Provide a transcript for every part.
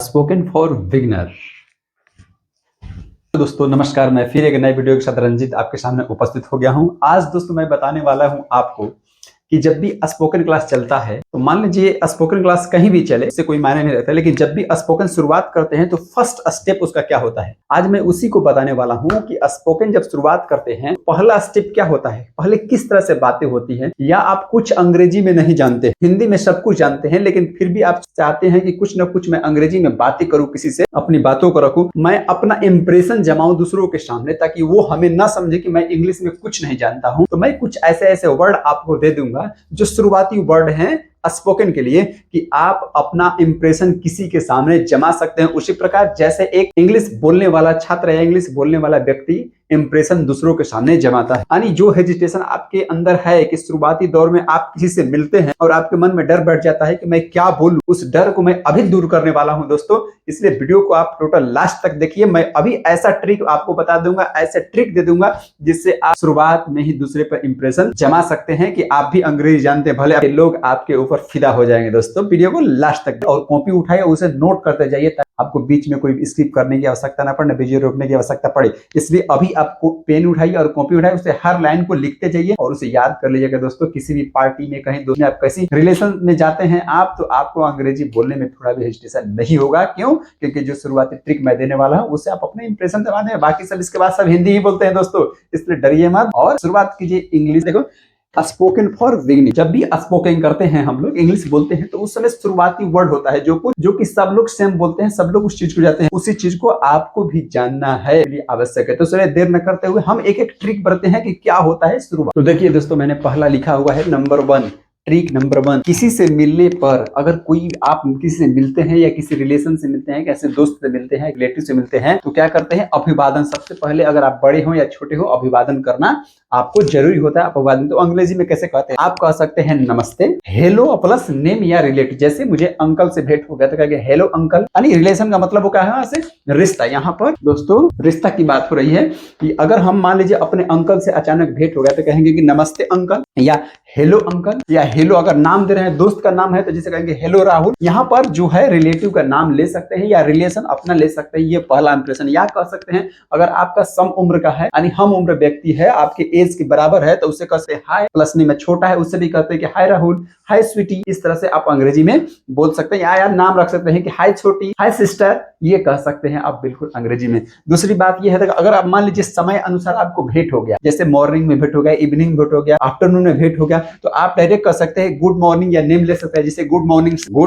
Spoken for beginner. दोस्तों नमस्कार, मैं फिर एक नए वीडियो के साथ रंजीत आपके सामने उपस्थित हो गया हूं। आज दोस्तों मैं बताने वाला हूं आपको कि जब भी स्पोकन क्लास चलता है तो मान लीजिए स्पोकन क्लास कहीं भी चले, इससे कोई मायने नहीं रखता, लेकिन जब भी स्पोकन शुरुआत करते हैं तो फर्स्ट स्टेप उसका क्या होता है, आज मैं उसी को बताने वाला हूं कि स्पोकन जब शुरुआत करते हैं पहला स्टेप क्या होता है, पहले किस तरह से बातें होती हैं। या आप कुछ अंग्रेजी में नहीं जानते, हिंदी में सब कुछ जानते हैं, लेकिन फिर भी आप चाहते हैं कि कुछ ना कुछ मैं अंग्रेजी में बातें करूं, किसी से अपनी बातों को रखूं, मैं अपना इंप्रेशन जमाऊं दूसरों के सामने, ताकि वो हमें ना समझे कि मैं इंग्लिश में कुछ नहीं जानता हूं। तो मैं कुछ ऐसे ऐसे वर्ड आपको दे दूंगा जो शुरुआती वर्ड हैं स्पोकन के लिए, कि आप अपना इंप्रेशन किसी के सामने जमा सकते हैं। उसी प्रकार जैसे एक इंग्लिश बोलने वाला छात्र या इंग्लिश बोलने वाला व्यक्ति इंप्रेशन दूसरों के सामने जमाता है। यानी जो हेजिटेशन आपके अंदर है कि शुरुआती दौर में आप किसी से मिलते हैं और आपके मन में डर बैठ जाता है कि मैं क्या बोलूं, उस डर को मैं अभी दूर करने वाला हूं दोस्तों। इसलिए वीडियो को आप टोटल लास्ट तक देखिए। मैं अभी ऐसा ट्रिक आपको बता दूंगा, ऐसे ट्रिक दे दूंगा जिससे आप शुरुआत में ही दूसरे पर इंप्रेशन जमा सकते हैं कि आप भी अंग्रेजी जानते हैं, भले लोग आपके ऊपर फिदा हो जाएंगे। दोस्तों वीडियो को लास्ट तक और कॉपी उठाइए, उसे नोट करते जाइए ताकि आपको बीच में कोई स्किप करने की आवश्यकता ना पड़े, वीडियो रोकने की आवश्यकता पड़े। इसलिए अभी आपको पेन उठाइए और कॉपी उठाइए, उसे हर लाइन को लिखते जाइए और उसे याद कर लीजिएगा। दोस्तों किसी भी पार्टी में, कहीं दोस्त में, आप किसी रिलेशन में जाते हैं आप, तो आपको अंग्रेजी बोलने में थोड़ा भी हेजिटेशन नहीं होगा। क्यों? क्योंकि जो शुरुआती ट्रिक मैं देने वाला हूं उससे आप अपने इंप्रेशन दबा दें। बाकी सब इसके बाद सब हिंदी ही बोलते हैं दोस्तों, इसलिए डरिए मत और शुरुआत कीजिए इंग्लिश। देखो स्पोकन फॉर बिगिनिंग, जब भी स्पोकन करते हैं हम लोग, इंग्लिश बोलते हैं, तो उस समय शुरुआती वर्ड होता है जो कि सब लोग सेम बोलते हैं, सब लोग उस चीज को जाते हैं, उसी चीज को आपको भी जानना है, आवश्यक है। तो चलिए देर न करते हुए हम एक एक ट्रिक बढ़ते हैं कि क्या होता है शुरुआत। तो देखिए दोस्तों, मैंने पहला लिखा हुआ है नंबर 1, ट्रिक नंबर 1। किसी से मिलने पर, अगर कोई आप किसी से मिलते हैं या किसी रिलेशन से मिलते हैं, कैसे दोस्त से मिलते हैं, रिलेटिव से मिलते हैं, तो क्या करते हैं, अभिवादन। सबसे पहले अगर आप बड़े हो या छोटे हो, अभिवादन करना आपको जरूरी होता है। अभिवादन तो अंग्रेजी में कैसे कहते हैं, आप कह सकते हैं नमस्ते, हेलो प्लस नेम या रिलेटिव। जैसे मुझे अंकल से भेंट हो गया तो कहेंगे हेलो अंकल, यानी रिलेशन का मतलब वो क्या है, से रिश्ता। यहाँ पर दोस्तों रिश्ता की बात हो रही है कि अगर हम मान लीजिए अपने अंकल से अचानक भेंट हो गया तो कहेंगे कि नमस्ते अंकल या हेलो अंकल, या हेलो अगर नाम दे रहे हैं, दोस्त का नाम है तो जैसे कहेंगे हेलो राहुल। यहाँ पर जो है रिलेटिव का नाम ले सकते हैं या रिलेशन अपना ले सकते हैं, ये पहला इंप्रेशन। या कह सकते हैं अगर आपका सम उम्र का है, यानी हम उम्र व्यक्ति है, आपके एज के बराबर है, तो उसे कहते हैं हाय, प्लस नहीं में छोटा है उससे भी कहते हैं कि हाय राहुल, हाय स्वीटी। इस तरह से आप अंग्रेजी में बोल सकते हैं। या नाम रख सकते हैं कि हाय छोटी, हाय सिस्टर, ये कह सकते हैं आप बिल्कुल अंग्रेजी में। दूसरी बात ये है अगर आप मान लीजिए समय अनुसार आपको भेंट हो गया, जैसे मॉर्निंग में भेंट हो गया, इवनिंग में भेंट हो गया, आफ्टरनून में भेंट हो गया, तो आप डायरेक्ट कह सकते हैं गुड मॉर्निंग, या नेम ले सकते हैं, जैसे good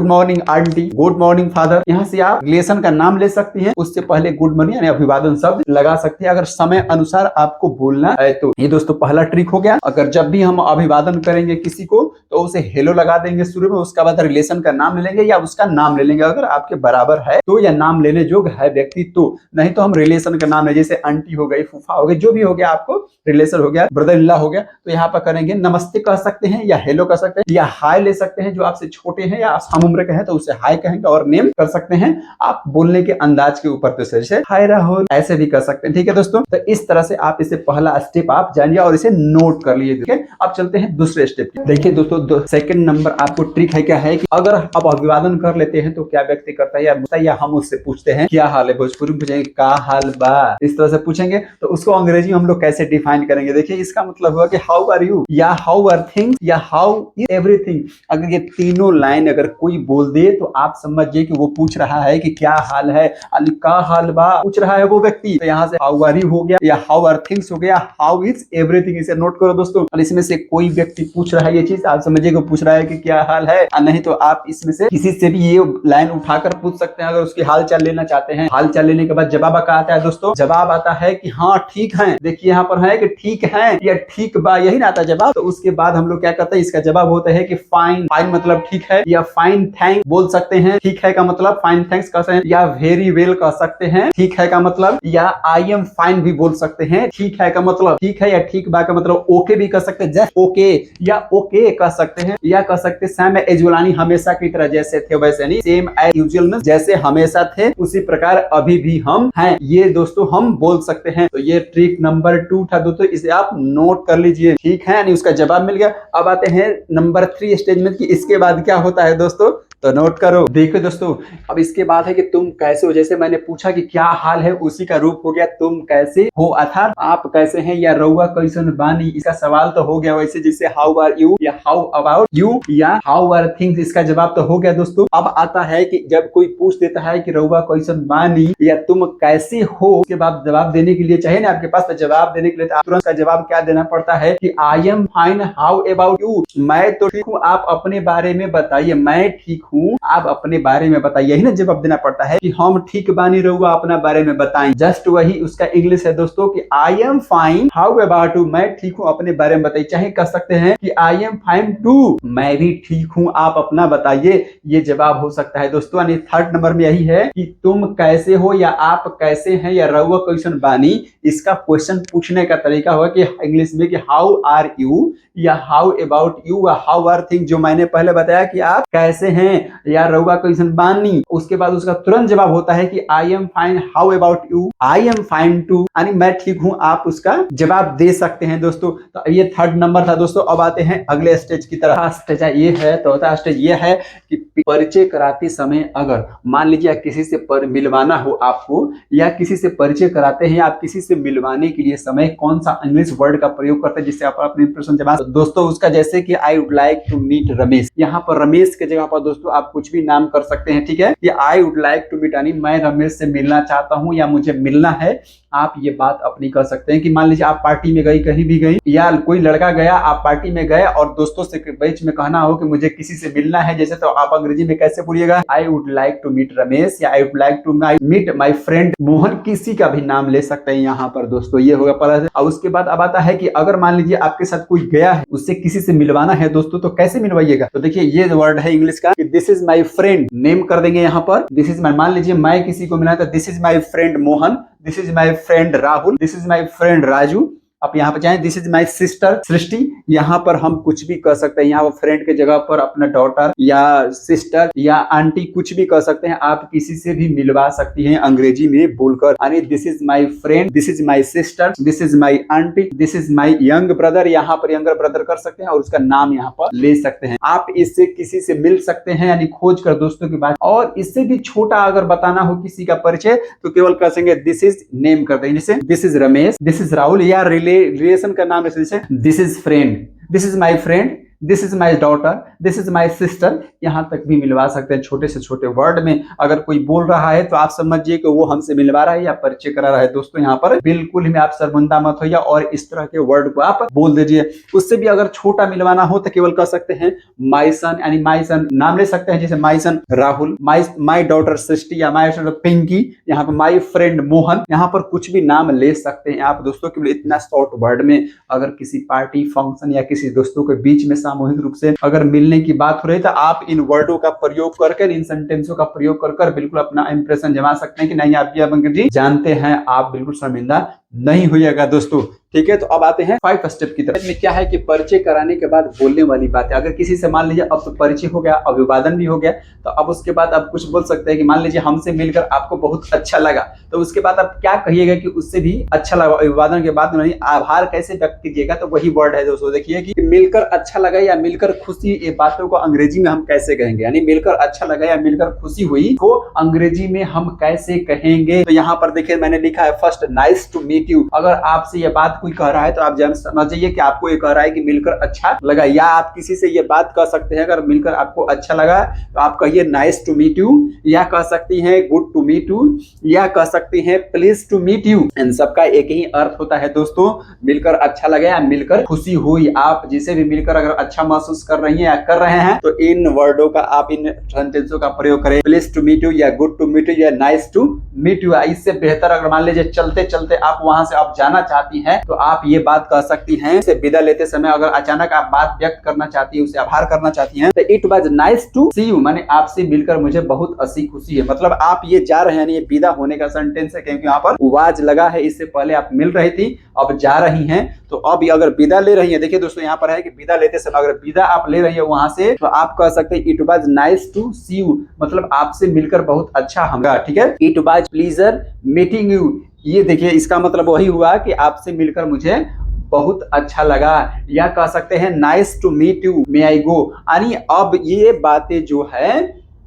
morning aunty, good morning father. यहाँ से आप रिलेशन का नाम ले सकती हैं, उससे पहले गुड मॉर्निंग यानी अभिवादन शब्द लगा सकते हैं, अगर समय अनुसार आपको बोलना है तो। ये दोस्तों पहला ट्रिक हो गया। अगर जब भी हम अभिवादन करेंगे किसी को तो उसे हेलो लगा देंगे शुरू में, उसके बाद रिलेशन का नाम ले लेंगे या उसका नाम ले लेंगे अगर आपके बराबर है तो, या नाम लेने योग्य है व्यक्ति तो। नहीं तो हम रिलेशन का नाम है, जैसे आंटी हो गई, फूफा हो गई, जो भी हो गया आपको रिलेशन हो गया, ब्रदर इन लॉ हो गया, तो यहाँ पर करेंगे नमस्ते कह सकते हैं या हेलो कह सकते हैं, या हाय ले सकते हैं, जो आपसे छोटे हैं या हम उम्र के हैं तो उसे हाय कहेंगे, और नेम कर सकते हैं आप बोलने के अंदाज के ऊपर, तो जैसे हाय राहुल ऐसे भी कर सकते हैं। ठीक है दोस्तों, तो इस तरह से आप इसे पहला स्टेप आप जानिए और इसे नोट कर लीजिए। ठीक है, अब चलते हैं दूसरे स्टेप की। देखिए दोस्तों सेकंड नंबर आपको ट्रिक है क्या है कि अगर आप अभिवादन कर लेते हैं तो क्या व्यक्ति करता है या हम उससे पूछते हैं क्या हाल है, भोजपुरी में पूछेंगे का हाल बा, इस तरह से पूछेंगे तो उसको अंग्रेजी में हम लोग कैसे डिफाइन करेंगे। देखिए इसका मतलब हुआ कि हाउ आर यू, या हाउ आर थिंग्स, या हाउ इज एवरीथिंग। अगर ये तीनों लाइन अगर कोई बोल दे तो आप समझिए कि वो पूछ रहा है कि क्या हाल है, अली का हाल बा पूछ रहा है वो व्यक्ति। तो यहाँ से हाउ आर यू हो गया, या हाउ आर थिंग्स हो गया, हाउ इज एवरीथिंग। इसे नोट करो दोस्तों। और इसमें से कोई व्यक्ति पूछ रहा है ये चीज, आप समझिए कि पूछ रहा है कि क्या हाल है, नहीं तो आप इसमें से किसी से भी ये लाइन उठाकर पूछ सकते हैं अगर उसकी हाल चाल लेना चाहते हैं। हाल चाल लेने के बाद जवाब क्या आता है दोस्तों, जवाब आता है कि हाँ ठीक है। देखिए यहाँ पर है कि ठीक है या ठीक बा, यही ना आता जवाब। तो उसके बाद हम लोग क्या करते हैं, इसका जवाब होता है कि फाइन, फाइन मतलब ठीक है, या फाइन थैंक बोल सकते हैं, ठीक है का मतलब फाइन थैंक्स कह सकते हैं, या वेरी वेल कह सकते हैं, ठीक है का मतलब, या आई एम फाइन भी बोल सकते हैं, ठीक है का मतलब ठीक है, या ठीक बा का मतलब ओके भी कह सकते हैं, जस्ट ओके, या ओके कह सकते हैं, या कह सकते हैं सेम एज यूजुअली, हमेशा की तरह जैसे थे वैसे नहीं, सेम एज यूजुअल में जैसे हमेशा थे उसी प्रकार अभी भी हम हैं, ये दोस्तों हम बोल सकते हैं। तो ये ट्रिक नंबर 2 था दोस्तों, इसे आप नोट कर लीजिए। ठीक है, यानी उसका जवाब मिल गया। अब आते हैं नंबर 3 स्टेज में कि इसके बाद क्या होता है दोस्तों, तो नोट करो। देखो दोस्तों, अब इसके बाद है कि तुम कैसे हो। जैसे मैंने पूछा कि क्या हाल है, उसी का रूप हो गया तुम कैसे हो, अर्थात आप कैसे हैं या रउआ कैसन बानी। इसका सवाल तो हो गया वैसे जैसे हाउ आर यू या हाउ अबाउट यू या हाउ आर थिंग्स, इसका जवाब तो हो गया दोस्तों। अब आता है कि जब कोई पूछ देता है कि रउआ कैसन बानी या तुम कैसे हो, उसके बाद जवाब देने के लिए चाहिए ना आपके पास, तो जवाब देने के लिए तो तुरंत का जवाब क्या देना पड़ता है कि I am fine, how about you, मैं तो ठीक हूँ, आप अपने बारे में बताइए। मैं ठीक हूँ, आप अपने बारे में बताइए, यही ना जवाब देना पड़ता है कि हम ठीक बानी, रहुआ अपना बारे में बताएं। जस्ट वही उसका इंग्लिश है दोस्तों कि I am fine, how about you, मैं ठीक हूँ, अपने बारे में बताइए। चाहे कह सकते हैं कि आई एम फाइन टू, मैं भी ठीक हूँ, आप अपना बताइए, ये जवाब हो सकता है दोस्तों। यानी थर्ड नंबर में यही है कि तुम कैसे हो या आप कैसे हैं या रहुआ कैसन बानी, इसका क्वेश्चन पूछने का तरीका होगा कि इंग्लिश में कि हाउ आर यू या हाउ अबाउट यू या हाउ आर थिंग, जो मैंने पहले बताया कि आप कैसे हैं या रउआ कैसन बानी, उसके बाद उसका तुरंत जवाब होता है कि I am fine, how about you, I am fine too, यानी मैं ठीक हूं, आप उसका जवाब दे सकते हैं दोस्तों। तो ये थर्ड नंबर था दोस्तों। अब आते हैं अगले स्टेज की तरफ। स्टेज ये है, चौथा स्टेज ये है कि परिचय कराते समय अगर मान लीजिए किसी से मिलवाना हो आपको या किसी से परिचय कराते हैं, आप किसी से मिलवाने के लिए समय कौन सा इंग्लिश वर्ड का प्रयोग करते हैं जिससे आप अपने इंप्रेशन जमा। तो दोस्तों उसका जैसे कि I would like to meet Ramesh, यहाँ पर रमेश के जगह पर दोस्तों आप कुछ भी नाम कर सकते हैं, ठीक है। ये I would like to meet यानी मैं रमेश से मिलना चाहता हूँ या मुझे मिलना है, आप ये बात अपनी कर सकते हैं। कि मान लीजिए आप पार्टी में गई, कहीं भी गई, या कोई लड़का गया, आप पार्टी में गए और दोस्तों से बीच में कहना हो कि मुझे किसी से मिलना है जैसे, तो आप अंग्रेजी में कैसे बोलिएगा, I would like to meet Ramesh या I would like to meet my friend Mohan, किसी का भी नाम ले सकते हैं यहाँ पर दोस्तों। ये होगा पहला। और उसके बाद अब आता है कि अगर मान लीजिए आपके साथ कोई गया है, उससे किसी से मिलवाना है दोस्तों, तो कैसे मिलवाइएगा। तो देखिए ये वर्ड है इंग्लिश का कि this is my friend, name कर देंगे यहाँ पर, दिस इज माई, मान लीजिए मैं किसी को मिला तो this is my friend Mohan, this is my friend Rahul, this is my friend Raju. आप यहाँ पर चाहे दिस इज माई सिस्टर सृष्टि, यहाँ पर हम कुछ भी कर सकते हैं। यहाँ पर फ्रेंड के जगह पर अपना डॉटर या सिस्टर या आंटी कुछ भी कर सकते हैं। आप किसी से भी मिलवा सकती हैं अंग्रेजी में बोलकर, यानी this is my friend, this is my sister, this is my aunty, this is my young brother, यहाँ पर यंगर ब्रदर कर सकते हैं और उसका नाम यहाँ पर ले सकते हैं। आप इससे किसी से मिल सकते हैं यानी खोज कर दोस्तों की बात। और इससे भी छोटा अगर बताना हो किसी का परिचय तो केवल कह सकेंगे दिस इज, नेम कर देंगे, जैसे this is Ramesh, this is Rahul, या रिलेशन का नाम जैसे this is friend, this is my friend, this is my daughter, this is my sister, यहाँ तक भी मिलवा सकते हैं। छोटे से छोटे वर्ड में अगर कोई बोल रहा है तो आप समझिए कि वो हमसे मिलवा रहा है या परिचय करा रहा है दोस्तों। यहाँ पर बिल्कुल ही आप शर्मिंदा मत होइए और इस तरह के वर्ड को आप बोल दीजिए। उससे भी अगर छोटा मिलवाना हो तो केवल कह सकते हैं माई सन, यानी माई सन नाम ले सकते हैं, जैसे माई सन राहुल, माई डॉटर सृष्टि या माई डॉटर पिंकी, यहाँ पर माई फ्रेंड मोहन, यहाँ पर कुछ भी नाम ले सकते हैं आप दोस्तों। केवल इतना शॉर्ट वर्ड में अगर किसी पार्टी फंक्शन या किसी दोस्तों के बीच में सामूहिक रूप से अगर मिलने की बात हो रही है तो आप इन वर्डों का प्रयोग करके, इन सेंटेंसों का प्रयोग कर बिल्कुल अपना इंप्रेशन जमा सकते हैं कि नहीं आप ये अंग्रेजी जानते हैं, आप बिल्कुल शर्मिंदा नहीं होइएगा दोस्तों, ठीक है। तो अब आते हैं 5 स्टेप की तरफ। में क्या है कि परिचय कराने के बाद बोलने वाली बात है। अगर किसी से मान लीजिए अब तो परिचय हो गया, अभिवादन भी हो गया, तो अब उसके बाद आप कुछ बोल सकते हैं कि मान लीजिए हमसे मिलकर आपको बहुत अच्छा लगा, तो उसके बाद आप क्या कहिएगा कि उससे भी अच्छा लगा। अभिवादन के बाद नहीं, आभार कैसे व्यक्त कीजिएगा, तो वही वर्ड है दोस्तों। देखिए कि मिलकर अच्छा लगा या मिलकर खुशी, ये बातों को अंग्रेजी में हम कैसे कहेंगे, यानी मिलकर अच्छा लगा या मिलकर खुशी हुई को अंग्रेजी में हम कैसे कहेंगे। तो यहाँ पर देखिए मैंने लिखा है first, nice to meet you. अगर आपसे ये बात कोई कह रहा है तो आप समझिए कि आपको ये कह रहा है कि मिलकर अच्छा लगा। या आप किसी से ये बात कह सकते हैं अगर मिलकर आपको अच्छा लगा तो आप कहिए नाइस टू मीट यू, या कह सकती हैं गुड टू मीट यू, या कह सकती हैं प्लीज टू मीट यू। इन सबका एक ही अर्थ होता है दोस्तों, मिलकर अच्छा लगा या मिलकर खुशी हुई। आप जिसे भी मिलकर अगर अच्छा महसूस कर रही हैं या कर रहे हैं तो इन वर्डों का आप इन सेंटेंसों का प्रयोग करें, प्लीज टू मीट यू या गुड टू मीट यू या नाइस टू मीट यू। इससे बेहतर अगर मान लीजिए चलते चलते आप वहां से आप जाना चाहती हैं तो आप ये बात कह सकती हैं। इसे विदा लेते समय अगर अचानक आप बात व्यक्त करना चाहती है, उसे आभार करना चाहती हैं, तो it was nice to see you, माने आपसे मिलकर मुझे बहुत अच्छी खुशी है। मतलब आप ये जा रहे हैं, ये विदा होने का सेंटेंस है क्योंकि यहाँ पर वाज लगा है। इससे पहले आप मिल रही थी, अब जा रही हैं, तो अब अगर विदा ले रही है, देखिए दोस्तों यहाँ पर है कि विदा लेते समय अगर विदा आप ले रही है वहां से, तो आप कह सकते हैं it was nice to see you, मतलब आपसे मिलकर बहुत अच्छा होगा, ठीक है। It was pleasure meeting you, ये देखिए इसका मतलब वही हुआ कि आपसे मिलकर मुझे बहुत अच्छा लगा। या कह सकते हैं नाइस टू मीट यू, मे आई गो, यानी अब ये बातें जो है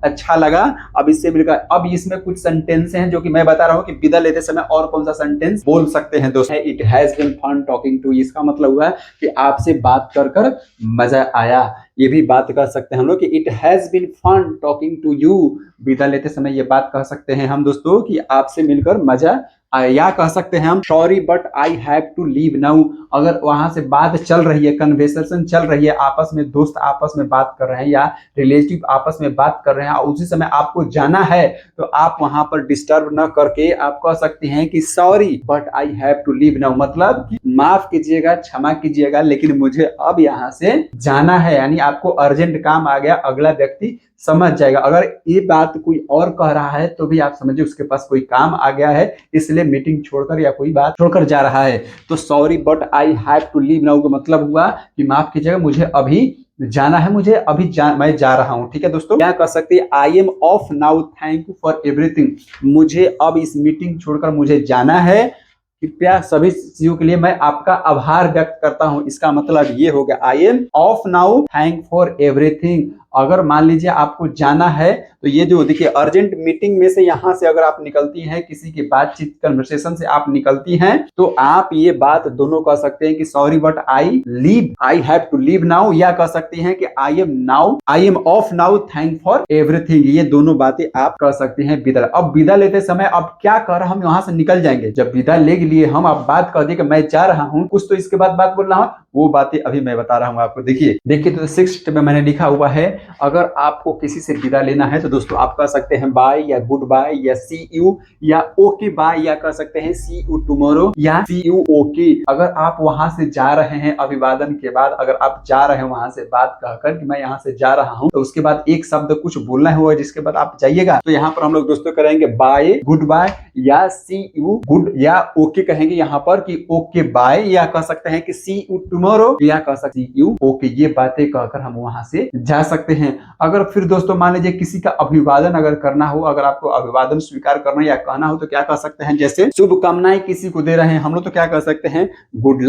अच्छा लगा। अब इससे मिलकर अब इसमें कुछ सेंटेंस हैं जो कि मैं बता रहा हूँ कि विदा लेते समय और कौन सा सेंटेंस बोल सकते हैं दोस्तों। It has been fun talking to, इसका मतलब हुआ कि आपसे बात कर कर मजा आया। ये भी बात कर सकते हैं हम लोग कि it has been fun talking to you. विदा लेते समय ये बात कह सकते हैं हम दोस्तों कि आपसे मिलकर मजा या कह सकते हैं हम sorry but I have to leave now. अगर वहां से बात चल रही है, कन्वर्सेशन चल रही है, आपस में दोस्त आपस में बात कर रहे हैं या रिलेटिव आपस में बात कर रहे हैं और उसी समय आपको जाना है, तो आप वहां पर डिस्टर्ब न करके आप कह सकते हैं कि sorry but I have to leave now, मतलब माफ कीजिएगा, क्षमा कीजिएगा, लेकिन मुझे अब यहाँ से जाना है। यानी आपको अर्जेंट काम आ गया, अगला व्यक्ति समझ जाएगा। अगर ये बात कोई और कह रहा है तो भी आप समझिए उसके पास कोई काम आ गया है, इसलिए मीटिंग छोड़कर या कोई बात छोड़कर जा रहा है। तो sorry but I have to leave now का मतलब हुआ कि माफ कीजिएगा, मुझे अभी जाना है, मुझे अभी मैं जा रहा हूं। ठीक है दोस्तों, क्या कर सकते हैं, आई am off now, thank you for everything, मुझे अब इस मीटिंग छोड़कर मुझे जाना है, कृपया सभी चीजों के लिए मैं आपका आभार व्यक्त करता हूं। इसका मतलब ये हो गया आई am off now, thank for everything. अगर मान लीजिए आपको जाना है तो ये जो देखिए अर्जेंट मीटिंग में से यहां से अगर आप निकलती हैं, किसी की बातचीत कन्वर्सेशन से आप निकलती हैं, तो आप ये बात दोनों कह सकते हैं कि sorry but I have to leave now, या कह सकती हैं कि I am off now, thank for everything. ये दोनों बातें आप कह सकते हैं विदा। अब विदा लेते समय अब क्या कर हम वहां से निकल जाएंगे, जब विदा ले लिए हम अब बात कर दी कि मैं जा रहा हूं, कुछ तो इसके बाद बात बोल रहा हूं, वो बातें अभी मैं बता रहा हूं आपको। देखिए तो 6th में मैंने लिखा हुआ है, अगर आपको किसी से विदा लेना है तो दोस्तों आप कह सकते हैं बाय या गुड बाय या सी यू या ओके बाय, या कह सकते हैं सी यू टुमारो या सी यू ओके। अगर आप वहां से जा रहे हैं अभिवादन के बाद, अगर आप जा रहे हैं वहां से बात कहकर कि मैं यहाँ से जा रहा हूं, तो उसके बाद एक शब्द कुछ बोलना हुआ जिसके बाद आप जाइएगा, तो यहाँ पर हम लोग दोस्तों करेंगे बाय गुड बाय या सी यू गुड या ओके कहेंगे यहाँ पर कि ओके बाय, या कह सकते हैं कि सी यू टुमारो या कह सकते हैं यू ओके। ये बातें कहकर हम वहां से जा सकते हैं। अगर फिर दोस्तों मान लीजिए किसी का अभिवादन अगर करना हो, अगर आपको अभिवादन स्वीकार करना या कहना हो, तो क्या कह सकते हैं, जैसे शुभकामनाएं किसी को दे रहे हैं हम लोग, तो क्या कह सकते हैं गुड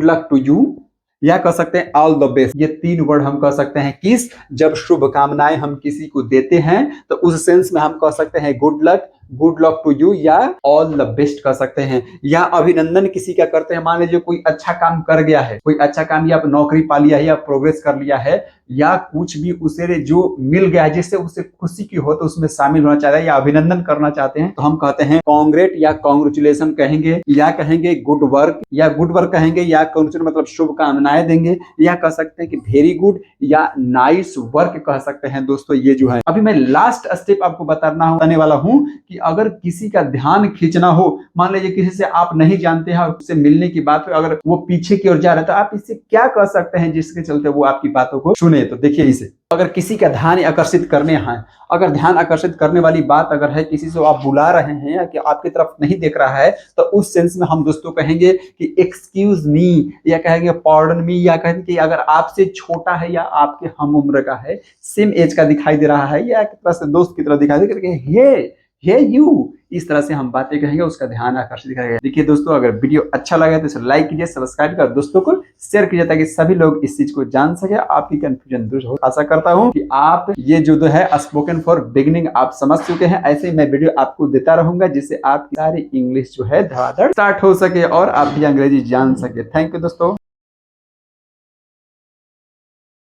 लक टू यू, या कह सकते हैं ऑल द बेस्ट। ये 3 वर्ड हम कह सकते हैं किस, जब शुभकामनाएं हम किसी को देते हैं तो उस सेंस में हम कह सकते हैं गुड लक टू यू या ऑल द बेस्ट कह सकते हैं। या अभिनंदन किसी का करते हैं, मान लीजिए कोई अच्छा काम कर गया है, कोई अच्छा काम या नौकरी पा लिया है या प्रोग्रेस कर लिया है या कुछ भी उसे जो मिल गया है जिससे उसे खुशी की हो, तो उसमें शामिल होना चाहता है या अभिनंदन करना चाहते हैं, तो हम कहते हैं कॉन्ग्रेट या कॉन्ग्रेचुलेशन कहेंगे, या कहेंगे गुड वर्क या गुड वर्क कहेंगे, या कॉन्ग्रेचुलेशन मतलब शुभकामनाएं देंगे, या कह सकते हैं कि वेरी गुड या नाइस वर्क कह सकते हैं। दोस्तों ये जो है अभी मैं लास्ट स्टेप आपको बताने वाला हूं कि अगर किसी का ध्यान खींचना हो, मान लीजिए किसी से आप नहीं जानते हैं और उससे मिलने की बात हो, अगर वो पीछे की ओर जा रहा है, तो आप इससे क्या कर सकते हैं जिसके चलते वो आपकी बातों को सुने। तो देखिए इसे, अगर किसी का ध्यान आकर्षित करने हैं, अगर ध्यान आकर्षित करने वाली बात अगर है, किसी से आप बुला रहे हैं या कि आपकी तरफ नहीं देख रहा है, तो उस सेंस में हम दोस्तों कहेंगे कि एक्सक्यूज मी, या कहेंगे पार्डन मी, या कहेंगे कि अगर आपसे छोटा है या आपके हम उम्र का है, सेम एज का दिखाई दे रहा है या एक तरह से दोस्त की तरह दिखाई दे करके हे यू, इस तरह से हम बातें कहेंगे, उसका ध्यान आकर्षित करेंगे। देखिए दोस्तों, अगर वीडियो अच्छा लगा तो इसे लाइक कीजिए, सब्सक्राइब कर दोस्तों को शेयर कीजिए ताकि सभी लोग इस चीज को जान सके, आपकी कंफ्यूजन दूर हो। आशा करता हूं कि आप ये जो है स्पोकन फॉर बिगिनिंग आप समझ चुके हैं। ऐसे ही मैं वीडियो आपको देता रहूंगा जिससे आपकी सारी इंग्लिश जो है धड़ाधड़ स्टार्ट हो सके और आप भी अंग्रेजी जान सके। थैंक यू दोस्तों,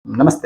नमस्ते।